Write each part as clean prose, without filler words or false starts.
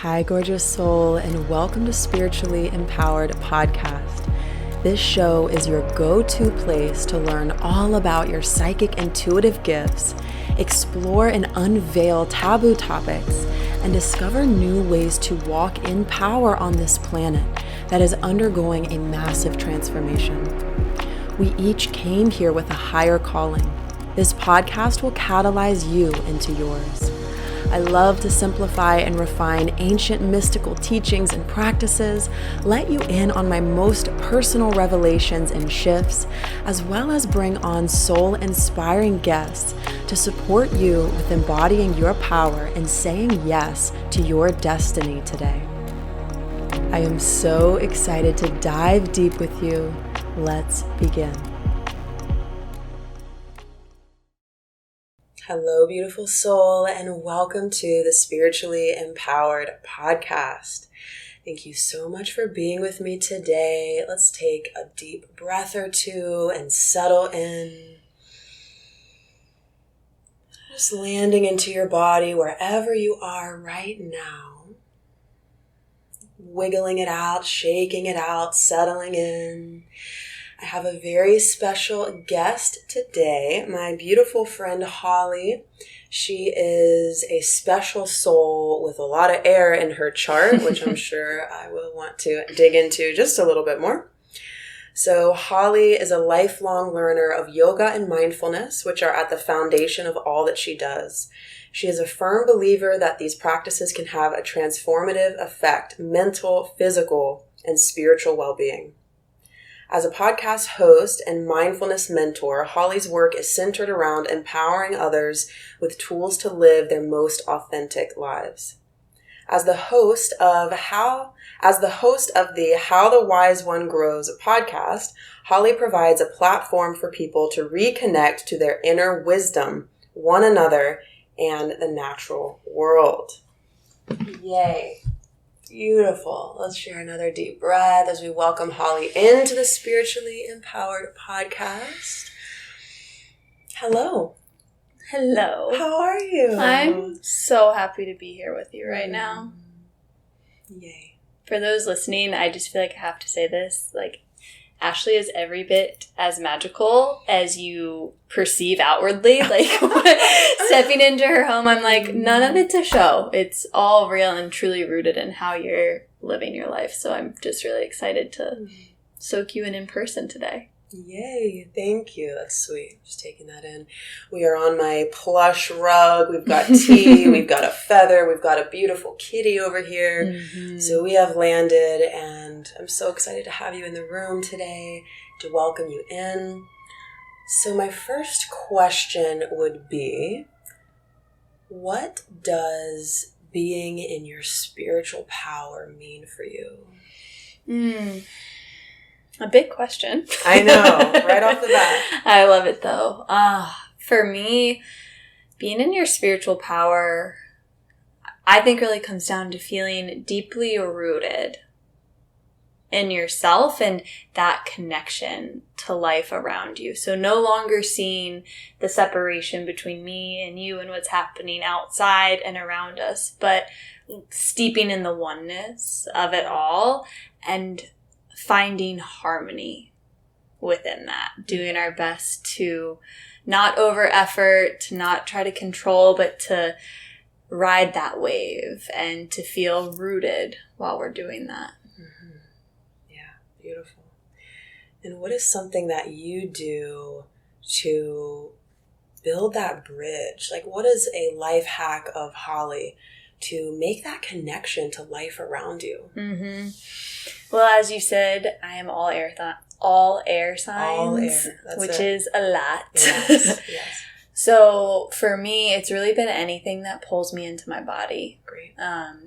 Hi, gorgeous soul, and welcome to Spiritually Empowered Podcast. This show is your go-to place to learn all about your psychic intuitive gifts, explore and unveil taboo topics, and discover new ways to walk in power on this planet that is undergoing a massive transformation. We each came here with a higher calling. This podcast will catalyze you into yours. I love to simplify and refine ancient mystical teachings and practices, let you in on my most personal revelations and shifts, as well as bring on soul-inspiring guests to support you with embodying your power and saying yes to your destiny today. I am so excited to dive deep with you. Let's begin. Hello, beautiful soul, and welcome to the Spiritually Empowered Podcast. Thank you so much for being with me today. Let's take a deep breath or two and settle in. Just landing into your body wherever you are right now. Wiggling it out, shaking it out, settling in. I have a very special guest today, my beautiful friend Holly. She is a special soul with a lot of air in her chart, which I'm sure I will want to dig into just a little bit more. So Holly is a lifelong learner of yoga and mindfulness, which are at the foundation of all that she does. She is a firm believer that these practices can have a transformative effect, mental, physical, and spiritual well-being. As a podcast host and mindfulness mentor, Holly's work is centered around empowering others with tools to live their most authentic lives. As the host of the How the Wise One Grows podcast, Holly provides a platform for people to reconnect to their inner wisdom, one another, and the natural world. Yay. Beautiful. Let's share another deep breath as we welcome Holly into the Spiritually Empowered Podcast. Hello. Hello. How are you? I'm so happy to be here with you right now. Yay. For those listening, I just feel like I have to say this. Ashley is every bit as magical as you perceive outwardly. Stepping into her home, I'm like, none of it's a show. It's all real and truly rooted in how you're living your life. So I'm just really excited to soak you in person today. Yay. Thank you. That's sweet. Just taking that in. We are on my plush rug. We've got tea. We've got a feather. We've got a beautiful kitty over here. Mm-hmm. So we have landed, and I'm so excited to have you in the room today, to welcome you in. So my first question would be, what does being in your spiritual power mean for you? A big question. I know, right off the bat. I love it though. For me, being in your spiritual power, I think really comes down to feeling deeply rooted in yourself and that connection to life around you. So no longer seeing the separation between me and you and what's happening outside and around us, but steeping in the oneness of it all and finding harmony within that, doing our best to not over effort, to not try to control, but to ride that wave and to feel rooted while we're doing that. Mm-hmm. Yeah, beautiful. And what is something that you do to build that bridge? What is a life hack of Holly to make that connection to life around you? Mm-hmm. Well, as you said, I am all air signs, all air. Which is a lot. Yes. So for me, it's really been anything that pulls me into my body. Great.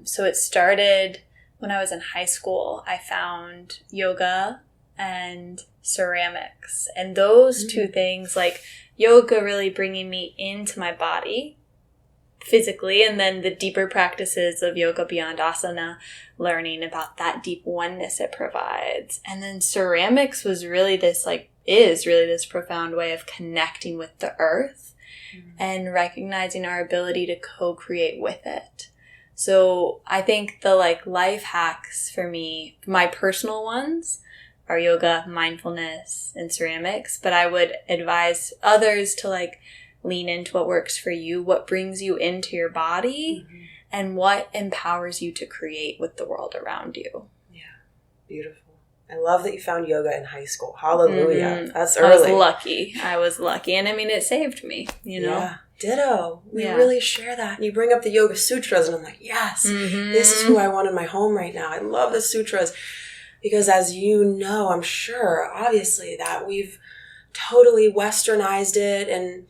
So it started when I was in high school. I found yoga and ceramics, and those two things, yoga really bringing me into my body physically, and then the deeper practices of yoga beyond asana, learning about that deep oneness it provides. And then ceramics was really this profound way of connecting with the earth and recognizing our ability to co-create with it. So I think the like life hacks for me, my personal ones, are yoga, mindfulness, and ceramics. But I would advise others to like lean into what works for you, what brings you into your body, and what empowers you to create with the world around you. Yeah, beautiful. I love that you found yoga in high school. Hallelujah. That's early. I was lucky. And I mean, it saved me, you know? Yeah, ditto. We really share that. And you bring up the Yoga Sutras, and I'm like, yes, this is who I want in my home right now. I love the sutras because, as you know, I'm sure, obviously, that we've totally westernized it. And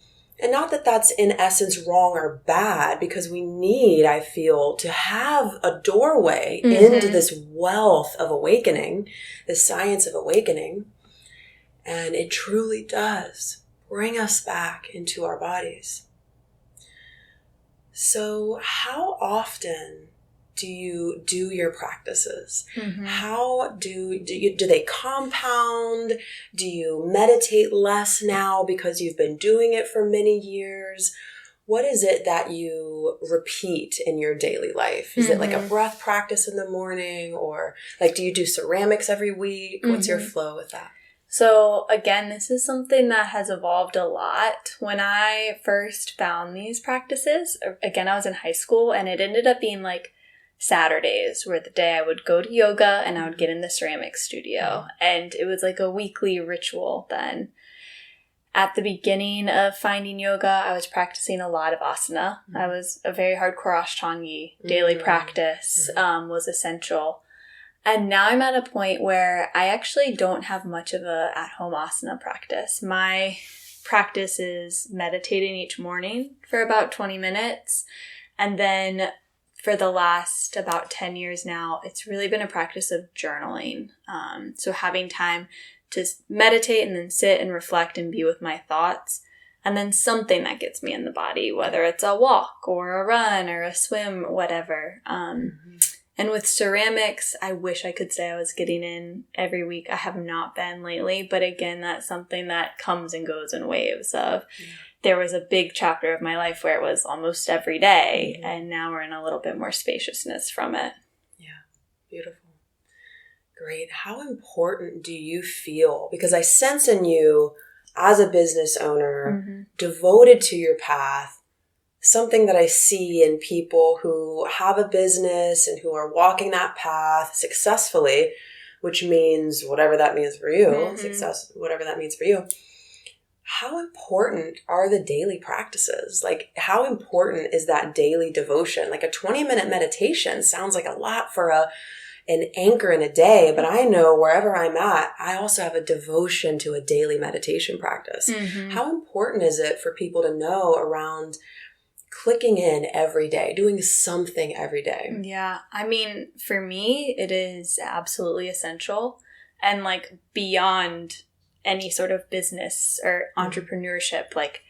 not that that's in essence wrong or bad, because we need, I feel, to have a doorway into this wealth of awakening, this science of awakening. And it truly does bring us back into our bodies. So how often do you do your practices? How do they compound? Do you meditate less now because you've been doing it for many years? What is it that you repeat in your daily life? Is it like a breath practice in the morning, or like do you do ceramics every week? What's your flow with that? So again, this is something that has evolved a lot. When I first found these practices, again, I was in high school, and it ended up being like Saturdays were the day I would go to yoga and I would get in the ceramic studio. And it was like a weekly ritual then. At the beginning of finding yoga, I was practicing a lot of asana. I was a very hardcore Ashtangi. Daily practice was essential. And now I'm at a point where I actually don't have much of a at-home asana practice. My practice is meditating each morning for about 20 minutes. And then for the last about 10 years now, it's really been a practice of journaling. So having time to meditate and then sit and reflect and be with my thoughts. And then something that gets me in the body, whether it's a walk or a run or a swim, whatever. And with ceramics, I wish I could say I was getting in every week. I have not been lately. But again, that's something that comes and goes in waves of... There was a big chapter of my life where it was almost every day, and now we're in a little bit more spaciousness from it. Yeah, beautiful. Great. How important do you feel? Because I sense in you, as a business owner, devoted to your path, something that I see in people who have a business and who are walking that path successfully, which means whatever that means for you, success, whatever that means for you. How important are the daily practices? Like, how important is that daily devotion? Like a 20-minute meditation sounds like a lot for an anchor in a day, but I know wherever I'm at, I also have a devotion to a daily meditation practice. How important is it for people to know around clicking in every day, doing something every day? Yeah. I mean, for me, it is absolutely essential, and like beyond any sort of business or entrepreneurship, like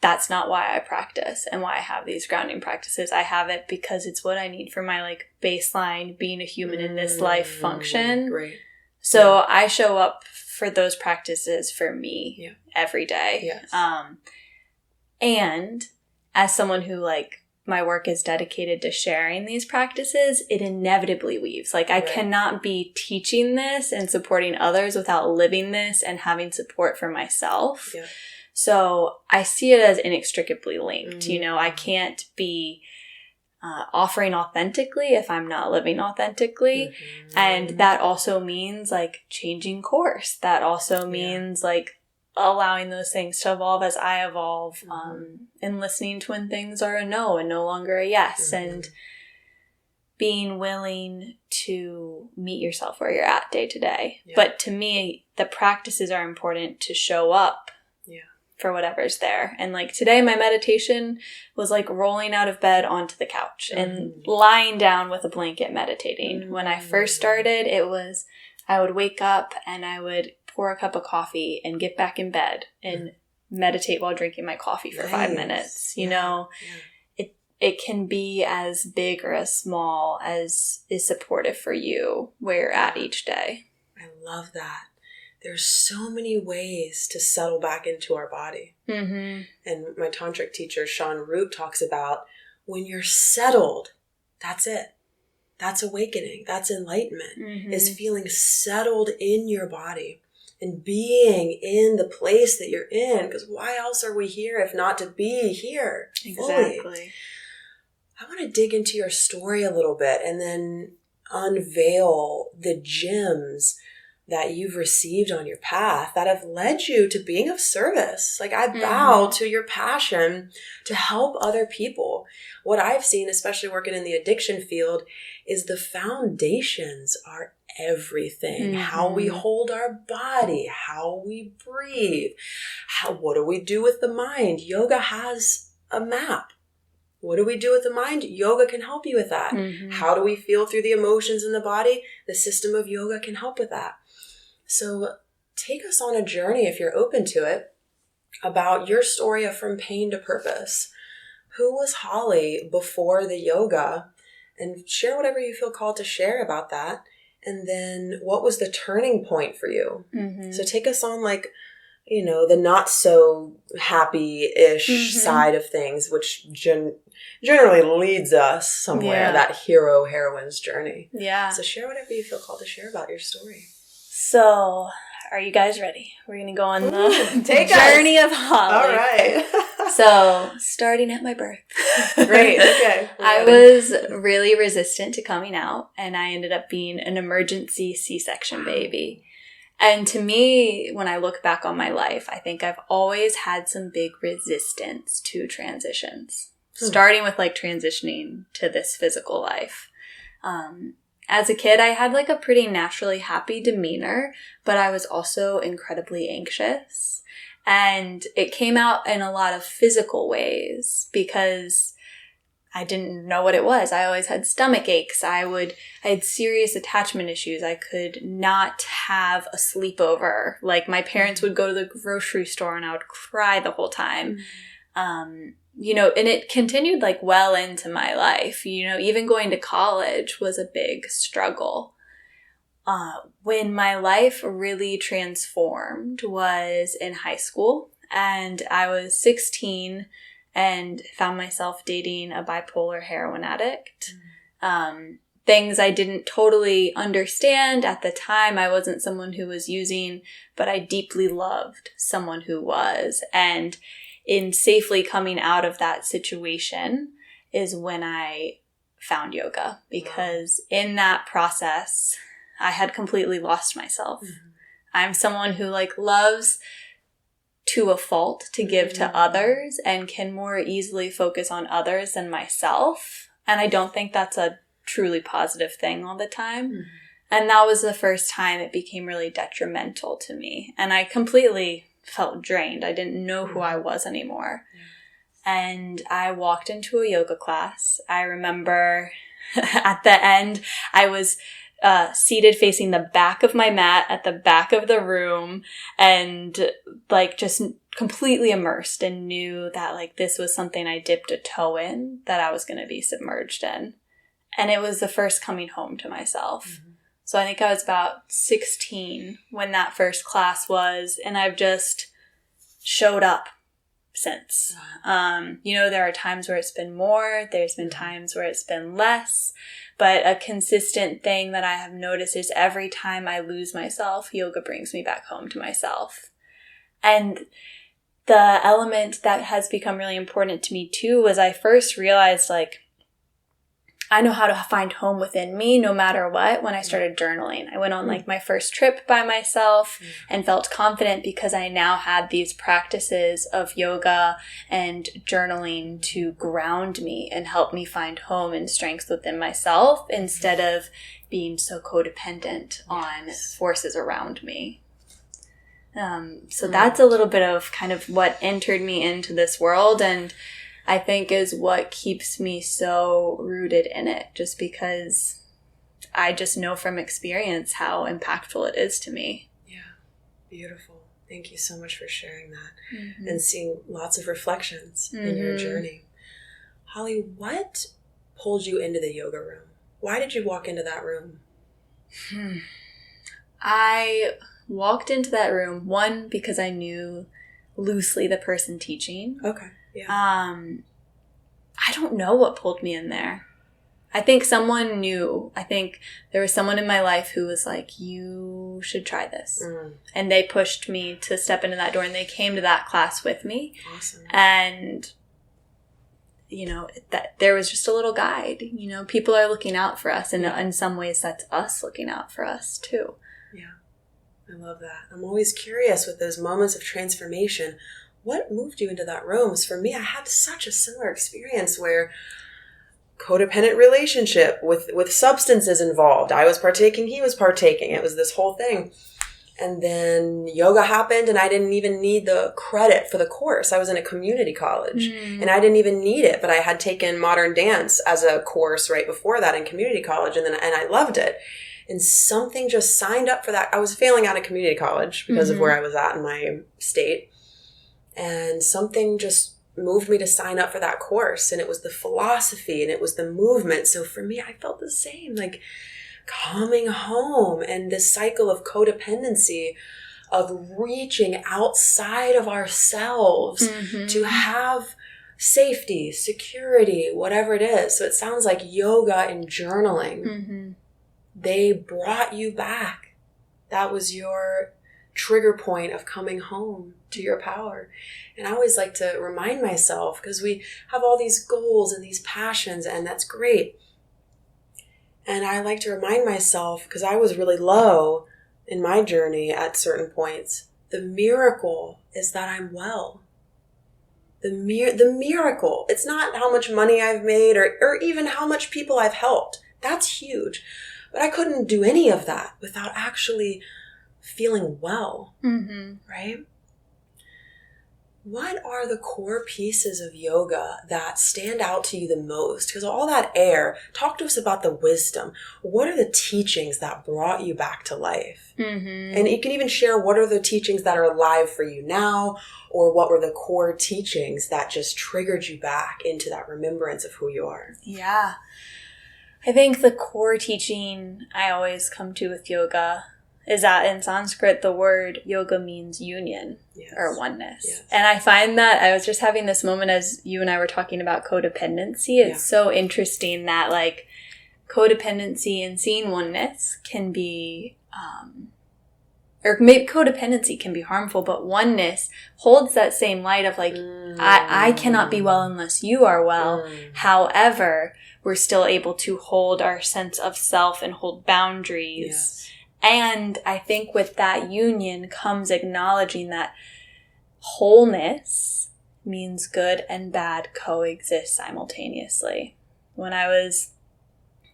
that's not why I practice and why I have these grounding practices. I have it because it's what I need for my like baseline being a human in this life function. Great. So I show up for those practices for me every day. Yes. And as someone who like my work is dedicated to sharing these practices, it inevitably weaves. Like I cannot be teaching this and supporting others without living this and having support for myself. Yeah. So I see it as inextricably linked. You know, I can't be offering authentically if I'm not living authentically. And that also means like changing course. That also means like allowing those things to evolve as I evolve, and listening to when things are a no and no longer a yes, and being willing to meet yourself where you're at day to day. But to me, the practices are important to show up for whatever's there. And like today, my meditation was like rolling out of bed onto the couch and lying down with a blanket meditating. When I first started, it was I would wake up and I would pour a cup of coffee and get back in bed and meditate while drinking my coffee for 5 minutes. You know, it can be as big or as small as is supportive for you where you're at each day. I love that. There's so many ways to settle back into our body. And my tantric teacher, Sean Root, talks about when you're settled That's it. That's awakening. That's enlightenment, Mm-hmm. is feeling settled in your body and being in the place that you're in. Because why else are we here if not to be here fully? Exactly. I want to dig into your story a little bit and then unveil the gems that you've received on your path that have led you to being of service. Like, I bow to your passion to help other people. What I've seen, especially working in the addiction field, is the foundations are everything. How we hold our body, how we breathe, what do we do with the mind? Yoga has a map. What do we do with the mind? Yoga can help you with that. How do we feel through the emotions in the body? The system of yoga can help with that. So take us on a journey, if you're open to it, about your story of from pain to purpose. Who was Holly before the yoga? And share whatever you feel called to share about that. And then what was the turning point for you? So take us on, like, you know, the not so happy-ish side of things, which generally leads us somewhere, that hero-heroine's journey. Yeah. So share whatever you feel called to share about your story. So, are you guys ready? We're going to go on the journey of Holly. All right. So, starting at my birth. Great. Okay. I was really resistant to coming out, and I ended up being an emergency C-section baby. And to me, when I look back on my life, I think I've always had some big resistance to transitions, starting with like transitioning to this physical life. As a kid, I had like a pretty naturally happy demeanor, but I was also incredibly anxious. And it came out in a lot of physical ways because I didn't know what it was. I always had stomach aches. I had serious attachment issues. I could not have a sleepover. Like, my parents would go to the grocery store and I would cry the whole time. You know, and it continued like well into my life. You know, even going to college was a big struggle. When my life really transformed was in high school, and I was 16 and found myself dating a bipolar heroin addict. Things I didn't totally understand at the time. I wasn't someone who was using, but I deeply loved someone who was. And in safely coming out of that situation is when I found yoga, because in that process, I had completely lost myself. I'm someone who like loves to a fault to give to others and can more easily focus on others than myself. And I don't think that's a truly positive thing all the time. And that was the first time it became really detrimental to me. And I completely felt drained. I didn't know who I was anymore. And I walked into a yoga class. I remember at the end, I was seated facing the back of my mat at the back of the room, and like just completely immersed, and knew that like this was something I dipped a toe in, that I was going to be submerged in. And it was the first coming home to myself. So I think I was about 16 when that first class was, and I've just showed up since. You know, there are times where it's been more, there's been times where it's been less, but a consistent thing that I have noticed is every time I lose myself, yoga brings me back home to myself. And the element that has become really important to me too was I first realized like, I know how to find home within me no matter what when I started journaling. I went on like my first trip by myself and felt confident because I now had these practices of yoga and journaling to ground me and help me find home and strength within myself instead of being so codependent on forces around me. So that's a little bit of kind of what entered me into this world, and I think is what keeps me so rooted in it, just because I just know from experience how impactful it is to me. Yeah, beautiful. Thank you so much for sharing that and seeing lots of reflections in your journey. Holly, what pulled you into the yoga room? Why did you walk into that room? I walked into that room, one, because I knew loosely the person teaching. Okay. Yeah. I don't know what pulled me in there. I think someone knew. I think there was someone in my life who was like, you should try this. And they pushed me to step into that door, and they came to that class with me. Awesome. And, that there was just a little guide. People are looking out for us, and in some ways that's us looking out for us too. Yeah. I love that. I'm always curious with those moments of transformation. What moved you into that room? Because for me, I had such a similar experience where codependent relationship with substances involved. I was partaking, he was partaking. It was this whole thing. And then yoga happened, and I didn't even need the credit for the course. I was in a community college, and I didn't even need it, but I had taken modern dance as a course right before that in community college, and I loved it. And something just signed up for that. I was failing out of community college because of where I was at in my state. And something just moved me to sign up for that course. And it was the philosophy, and it was the movement. So for me, I felt the same, like coming home, and this cycle of codependency, of reaching outside of ourselves to have safety, security, whatever it is. So it sounds like yoga and journaling. They brought you back. That was your trigger point of coming home to your power. And I always like to remind myself, because we have all these goals and these passions, and that's great. And I like to remind myself, because I was really low in my journey at certain points, the miracle is that I'm well. The miracle. It's not how much money I've made or even how much people I've helped. That's huge. But I couldn't do any of that without actually feeling well, right? What are the core pieces of yoga that stand out to you the most? Because all that talk to us about the wisdom. What are the teachings that brought you back to life? And you can even share what are the teachings that are alive for you now, or what were the core teachings that just triggered you back into that remembrance of who you are? Yeah. I think the core teaching I always come to with yoga is that in Sanskrit, the word yoga means union or oneness. Yes. And I find that I was just having this moment as you and I were talking about codependency. It's so interesting that like codependency and seeing oneness can be, or maybe codependency can be harmful, but oneness holds that same light of like, I cannot be well unless you are well. However, we're still able to hold our sense of self and hold boundaries. Yes. And I think with that union comes acknowledging that wholeness means good and bad coexist simultaneously. When I was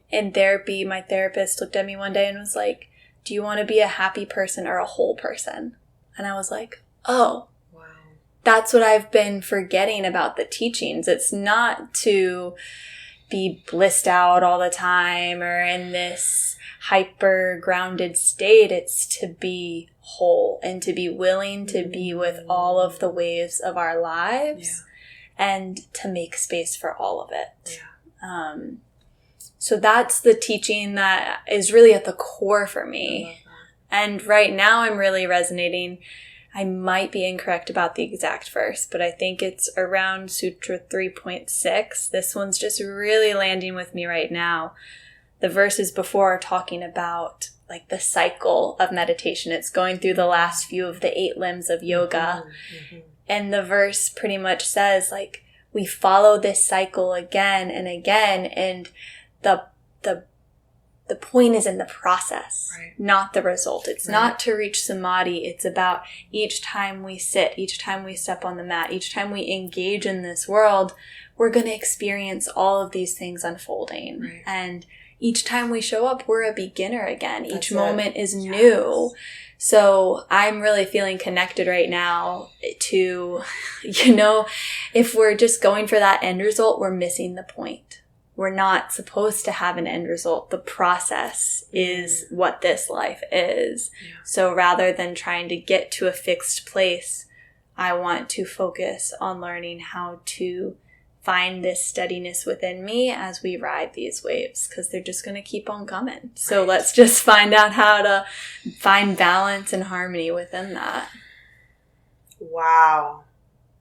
in therapy, my therapist looked at me one day and was like, do you want to be a happy person or a whole person? And I was like, oh, wow. That's what I've been forgetting about the teachings. It's not to be blissed out all the time or in this hyper grounded state. It's to be whole and to be willing to be with all of the waves of our lives and to make space for all of it. So that's the teaching that is really at the core for me. And right now I'm really resonating. I might be incorrect about the exact verse, but I think it's around Sutra 3.6. This one's just really landing with me right now. The verses before are talking about like the cycle of meditation. It's going through the last few of the 8 limbs of yoga. And the verse pretty much says like, we follow this cycle again and again. And the point is in the process, not the result. It's not to reach samadhi. It's about each time we sit, each time we step on the mat, each time we engage in this world, we're going to experience all of these things unfolding. And each time we show up, we're a beginner again. Each moment is new. So I'm really feeling connected right now to, if we're just going for that end result, we're missing the point. We're not supposed to have an end result. The process is what this life is. So rather than trying to get to a fixed place, I want to focus on learning how to find this steadiness within me as we ride these waves, because they're just going to keep on coming. So let's just find out how to find balance and harmony within that. Wow.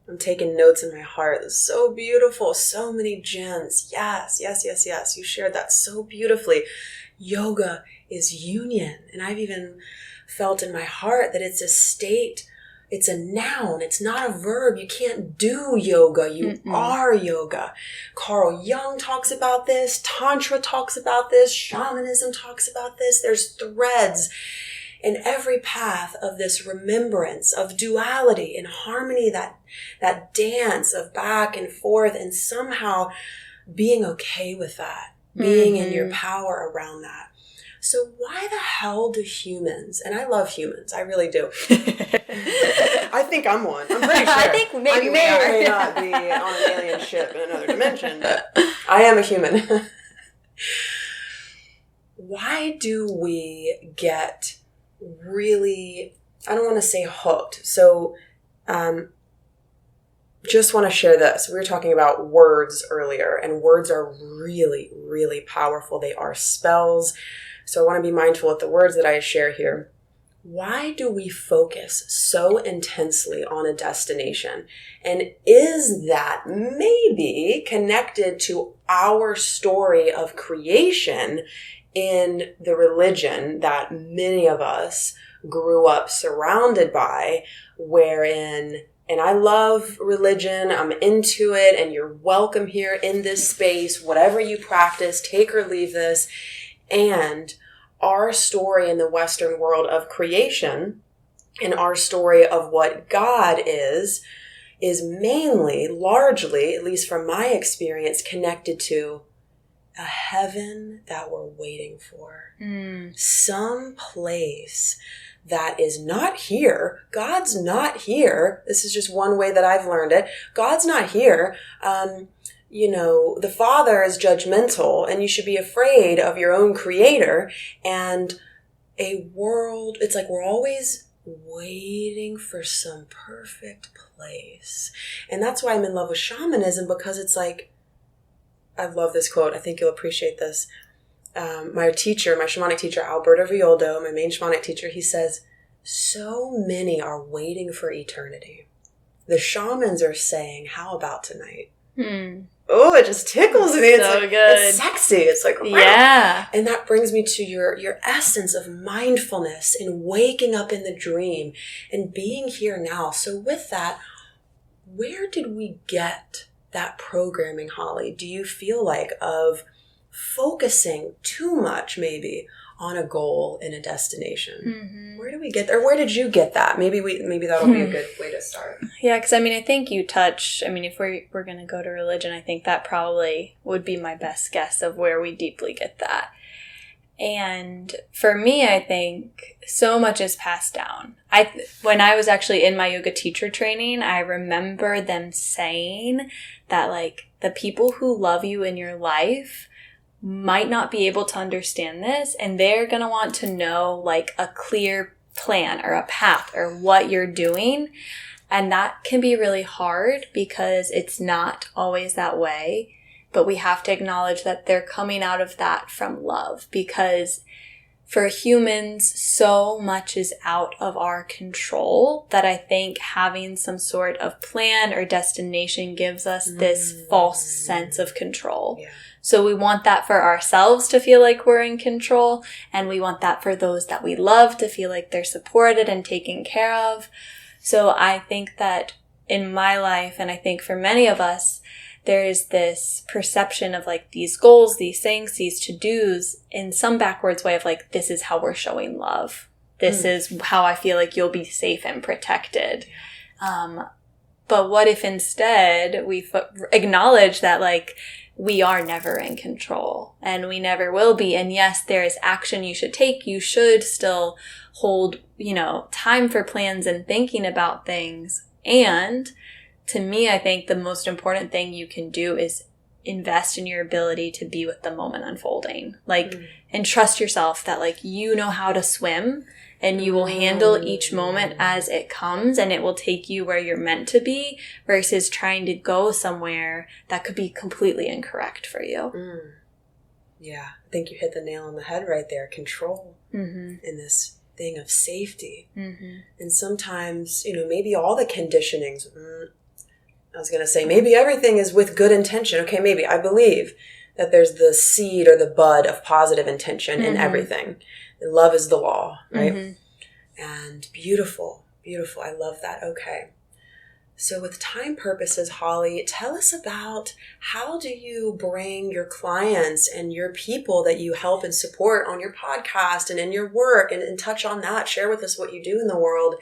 I'm taking notes in my heart. It's so beautiful. So many gems. Yes, yes, yes, yes. You shared that so beautifully. Yoga is union. And I've even felt in my heart that it's a state. It's a noun. It's not a verb. You can't do yoga. You are yoga. Carl Jung talks about this. Tantra talks about this. Shamanism talks about this. There's threads in every path of this remembrance of duality and harmony, that dance of back and forth, and somehow being okay with that, being in your power around that. So why the hell do humans, and I love humans, I really do. I think I'm one. I'm pretty sure. I think maybe I may or may not be on an alien ship in another dimension, but I am a human. Why do we get really, I don't want to say hooked. So just want to share this. We were talking about words earlier, and words are really, really powerful. They are spells. So I want to be mindful of the words that I share here. Why do we focus so intensely on a destination? And is that maybe connected to our story of creation in the religion that many of us grew up surrounded by, wherein, and I love religion, I'm into it, and you're welcome here in this space, whatever you practice, take or leave this. And our story in the Western world of creation and our story of what God is mainly, largely, at least from my experience, connected to a heaven that we're waiting for. Some place that is not here. God's not here. This is just one way that I've learned it. God's not here. The Father is judgmental, and you should be afraid of your own creator. And a world, it's like we're always waiting for some perfect place. And that's why I'm in love with shamanism, because it's like, I love this quote. I think you'll appreciate this. My shamanic teacher, Alberto Violdo, my main shamanic teacher, he says, so many are waiting for eternity. The shamans are saying, how about tonight? Oh, it just tickles me. It's so like, good. It's sexy. It's like, wow. Yeah. And that brings me to your essence of mindfulness and waking up in the dream and being here now. So with that, where did we get that programming, Holly? Do you feel like of focusing too much maybe on a goal and a destination? Where do we get there? Where did you get that? Maybe that'll be a good way to start. Yeah, because I think you touched, if we're going to go to religion, I think that probably would be my best guess of where we deeply get that. And for me, I think so much is passed down. When I was actually in my yoga teacher training, I remember them saying that like the people who love you in your life might not be able to understand this, and they're going to want to know like a clear plan or a path or what you're doing. And that can be really hard because it's not always that way. But we have to acknowledge that they're coming out of that from love, because for humans, so much is out of our control that I think having some sort of plan or destination gives us this false sense of control. Yeah. So we want that for ourselves to feel like we're in control, and we want that for those that we love to feel like they're supported and taken care of. So I think that in my life, and I think for many of us, there is this perception of like these goals, these things, these to-dos in some backwards way of like, this is how we're showing love. This is how I feel like you'll be safe and protected. But what if instead we acknowledge that like we are never in control and we never will be. And yes, there is action you should take. You should still hold, time for plans and thinking about things. And to me, I think the most important thing you can do is invest in your ability to be with the moment unfolding. And trust yourself that you know how to swim and you will handle each moment as it comes, and it will take you where you're meant to be versus trying to go somewhere that could be completely incorrect for you. Yeah, I think you hit the nail on the head right there. Control in this thing of safety. And sometimes, maybe all the conditionings, I was going to say, maybe everything is with good intention. Okay, maybe. I believe that there's the seed or the bud of positive intention in everything. Love is the law, right? And beautiful, beautiful. I love that. Okay. So with time purposes, Holly, tell us about how do you bring your clients and your people that you help and support on your podcast and in your work and touch on that. Share with us what you do in the world.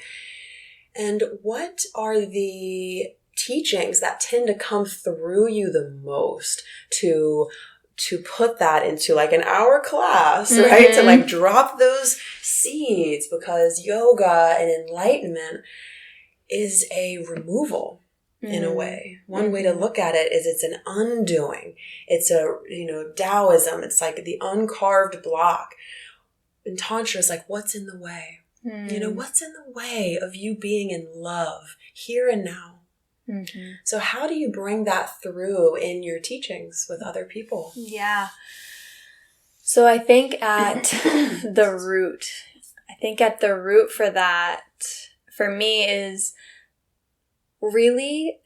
And what are the teachings that tend to come through you the most to put that into like an hour class, right? To like drop those seeds, because yoga and enlightenment is a removal in a way. One way to look at it is it's an undoing. It's a, Taoism. It's like the uncarved block. And Tantra is like, what's in the way? What's in the way of you being in love here and now? So how do you bring that through in your teachings with other people? Yeah. So I think at the root for that, for me, is really,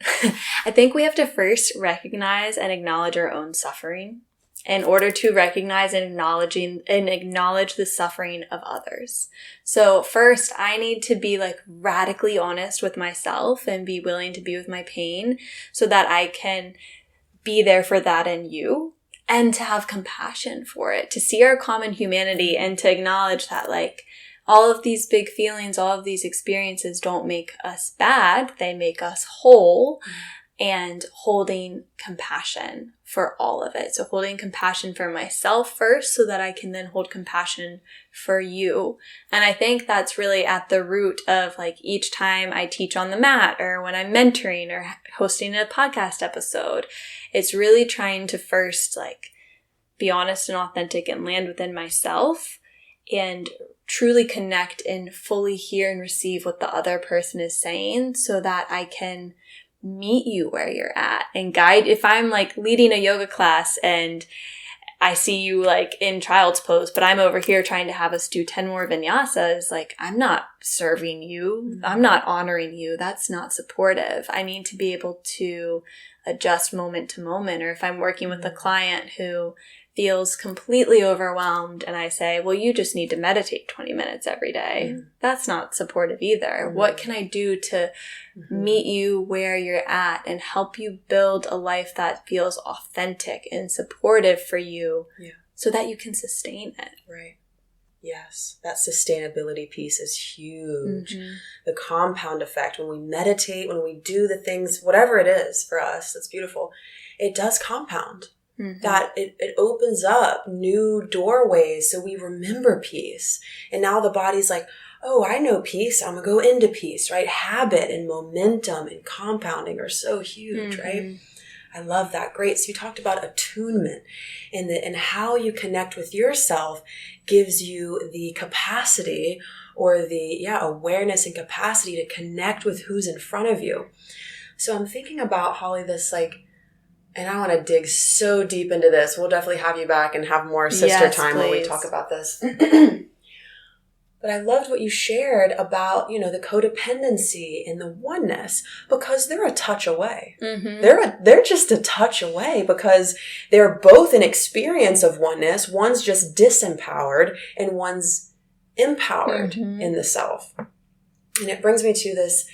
I think we have to first recognize and acknowledge our own suffering in order to recognize and acknowledge the suffering of others. So first, I need to be like radically honest with myself and be willing to be with my pain so that I can be there for that in you and to have compassion for it, to see our common humanity and to acknowledge that like all of these big feelings, all of these experiences don't make us bad. They make us whole. And holding compassion for all of it. So holding compassion for myself first so that I can then hold compassion for you. And I think that's really at the root of like each time I teach on the mat or when I'm mentoring or hosting a podcast episode, it's really trying to first like be honest and authentic and land within myself and truly connect and fully hear and receive what the other person is saying so that I can meet you where you're at and guide. If I'm like leading a yoga class and I see you like in child's pose, but I'm over here trying to have us do 10 more vinyasas, like I'm not serving you. I'm not honoring you. That's not supportive. I need to be able to adjust moment to moment. Or if I'm working with a client who feels completely overwhelmed and I say, well, you just need to meditate 20 minutes every day. That's not supportive either. What can I do to meet you where you're at and help you build a life that feels authentic and supportive for you so that you can sustain it? Right. Yes. That sustainability piece is huge. The compound effect, when we meditate, when we do the things, whatever it is for us, that's beautiful. It does compound. That it opens up new doorways so we remember peace. And now the body's like, oh, I know peace. I'm going to go into peace, right? Habit and momentum and compounding are so huge, right? I love that. Great. So you talked about attunement and how you connect with yourself gives you the capacity or the awareness and capacity to connect with who's in front of you. So I'm thinking about, Holly, this like, and I want to dig so deep into this. We'll definitely have you back and have more sister time when we talk about this. But I loved what you shared about, the codependency and the oneness, because they're a touch away. They're just a touch away because they're both an experience of oneness. One's just disempowered and one's empowered in the self. And it brings me to this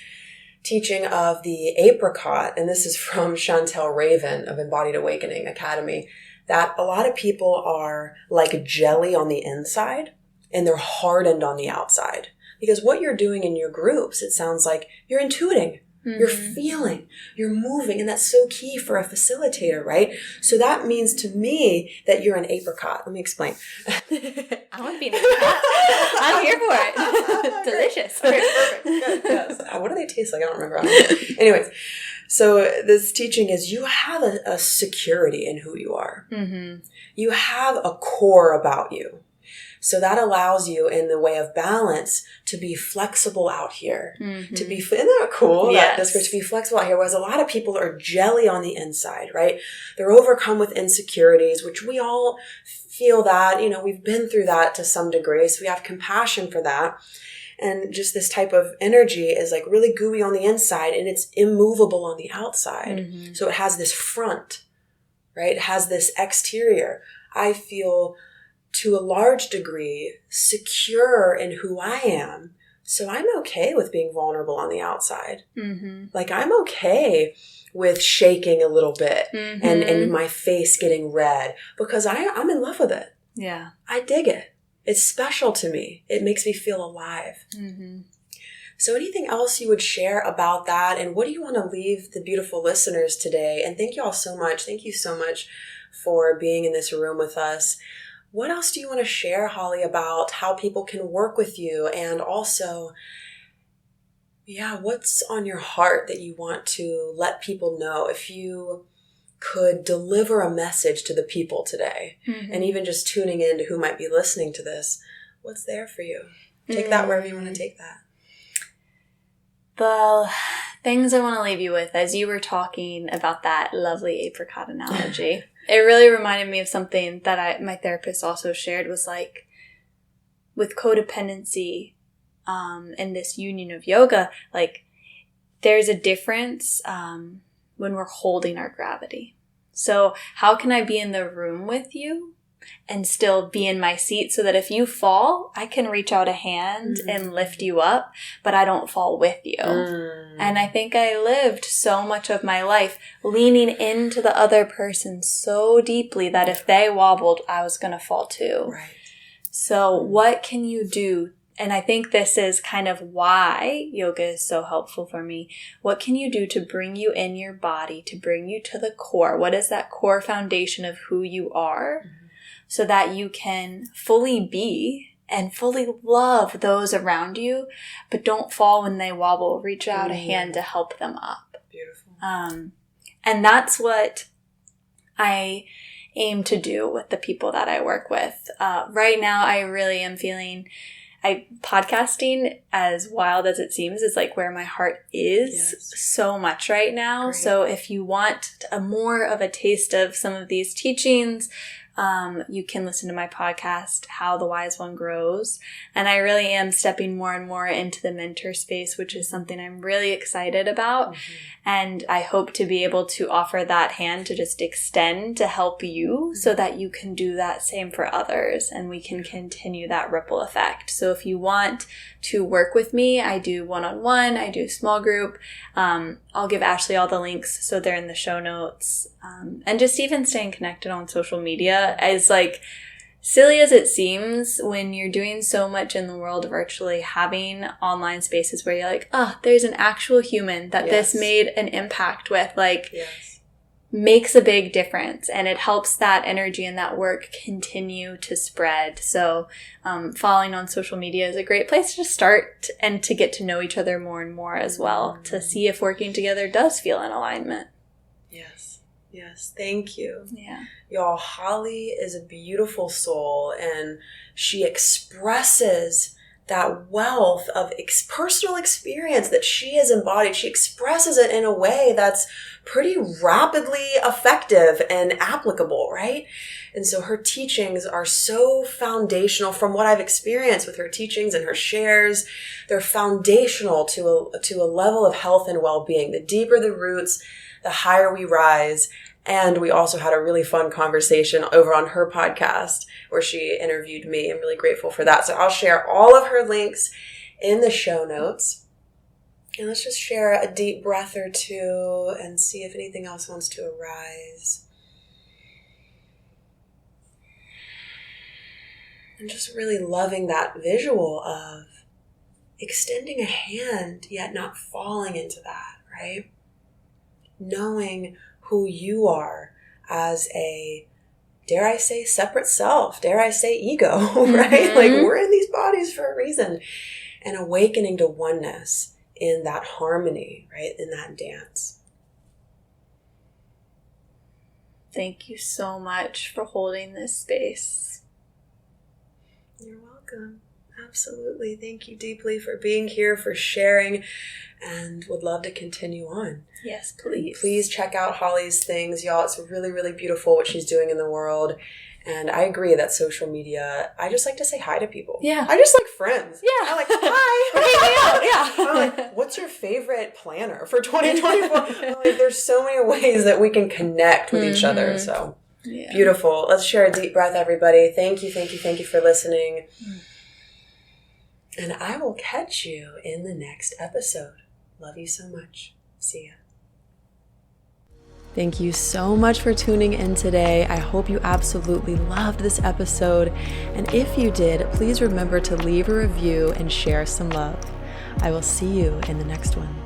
teaching of the apricot, and this is from Chantel Raven of Embodied Awakening Academy, that a lot of people are like jelly on the inside and they're hardened on the outside. Because what you're doing in your groups, it sounds like you're intuiting, you're feeling, you're moving, and that's so key for a facilitator, right? So that means to me that you're an apricot. Let me explain. I want to be an apricot. I'm here for it. Delicious. Okay, perfect. Good, yes. What do they taste like? I don't remember. Anyways, so this teaching is you have a security in who you are. You have a core about you. So that allows you, in the way of balance, to be flexible out here. To be, isn't that cool? Yes. To be flexible out here. Whereas a lot of people are jelly on the inside, right? They're overcome with insecurities, which we all feel that, we've been through that to some degree. So we have compassion for that. And just this type of energy is like really gooey on the inside and it's immovable on the outside. So it has this front, right? It has this exterior. I feel, to a large degree, secure in who I am. So I'm okay with being vulnerable on the outside. Like, I'm okay with shaking a little bit and my face getting red because I'm in love with it. Yeah. I dig it. It's special to me. It makes me feel alive. So anything else you would share about that? And what do you want to leave the beautiful listeners today? And thank you all so much. Thank you so much for being in this room with us. What else do you want to share, Holly, about how people can work with you? And also, what's on your heart that you want to let people know? If you could deliver a message to the people today, and even just tuning in to who might be listening to this, what's there for you? Take that wherever you want to take that. The things I want to leave you with, as you were talking about that lovely apricot analogy, it really reminded me of something that my therapist also shared, was like, with codependency and this union of yoga, like, there's a difference when we're holding our gravity. So how can I be in the room with you and still be in my seat so that if you fall, I can reach out a hand and lift you up, but I don't fall with you. And I think I lived so much of my life leaning into the other person so deeply that if they wobbled, I was going to fall too. Right. So what can you do? And I think this is kind of why yoga is so helpful for me. What can you do to bring you in your body, to bring you to the core? What is that core foundation of who you are? So that you can fully be and fully love those around you, but don't fall when they wobble. Reach out a hand to help them up. Beautiful. And that's what I aim to do with the people that I work with. Right now, I really am feeling... podcasting, as wild as it seems, is like where my heart is so much right now. Great. So if you want more of a taste of some of these teachings, you can listen to my podcast, How the Wise One Grows. And I really am stepping more and more into the mentor space, which is something I'm really excited about. And I hope to be able to offer that hand to just extend to help you so that you can do that same for others and we can continue that ripple effect. So if you want to work with me, I do one-on-one, I do small group. I'll give Ashley all the links so they're in the show notes. And just even staying connected on social media, as like silly as it seems, when you're doing so much in the world virtually, having online spaces where you're like, there's an actual human that this made an impact with, like, makes a big difference. And it helps that energy and that work continue to spread. So following on social media is a great place to start and to get to know each other more and more as well, to see if working together does feel in alignment. Yes, thank you. Yeah. Y'all, Holly is a beautiful soul, and she expresses that wealth of personal experience that she has embodied. She expresses it in a way that's pretty rapidly effective and applicable, right? And so her teachings are so foundational. From what I've experienced with her teachings and her shares, they're foundational to a level of health and well-being. The deeper the roots, the higher we rise. And we also had a really fun conversation over on her podcast where she interviewed me. I'm really grateful for that. So I'll share all of her links in the show notes. And let's just share a deep breath or two and see if anything else wants to arise. And just really loving that visual of extending a hand, yet not falling into that, right? Knowing who you are as a, dare I say, separate self, dare I say, ego, right? Like, we're in these bodies for a reason. And awakening to oneness in that harmony, right? In that dance. Thank you so much for holding this space. You're welcome. Absolutely. Thank you deeply for being here, for sharing, and would love to continue on. Yes, please. Please check out Holly's things, y'all. It's really, really beautiful what she's doing in the world. And I agree that social media, I just like to say hi to people. Yeah. I just like friends. Yeah. I'm like, hi. Yeah. I'm like, what's your favorite planner for 2024? I'm like, there's so many ways that we can connect with each other. So beautiful. Let's share a deep breath, everybody. Thank you for listening. And I will catch you in the next episode. Love you so much. See ya. Thank you so much for tuning in today. I hope you absolutely loved this episode. And if you did, please remember to leave a review and share some love. I will see you in the next one.